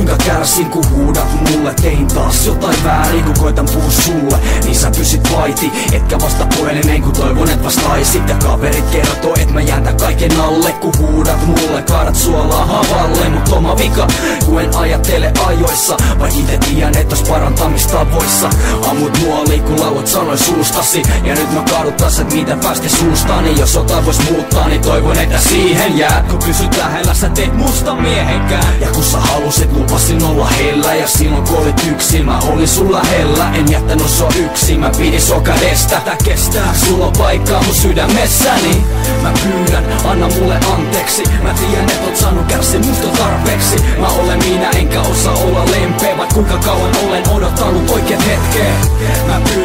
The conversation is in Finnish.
kuinka kärsin kun huudat mulle. Tein taas jotain väärin kun koitan puhua sulle, niin sä pysyt vaiti, etkä vasta puhelimeen kun toivon et vastaisit. Ja kaverit kertoo et mä jätän kaiken alle kun huudat mulle. Kaadat suolaa havalle, mut oma vika kun en ajattele ajoissa, vai ite tiedän et ois parantamistavoissa. Ammut nuoliin kun lauat sanoi suustasi, ja nyt mä kaadut taas et mitä päästi suustani. Jos jotain vois muuttaa niin toivon että siihen jäät. Kun pysyt lähellä sä teet musta miehenkään. Ja kun sä halusit lupasin olla hellä, ja silloin kun olit yksin mä olin sun lähellä. En jättänyt sua yksin, mä pidin sua kädestä. Tää kestää, sulla on paikkaa mun sydämessäni. Mä pyydän, anna mulle anteeksi. Mä tiedän et oot saanut kärsi musta tarpeeksi. Mä olen minä enkä osaa olla lempeä, vaik kuinka kauan olen odottanut oikeet hetkeä. Mä pyydän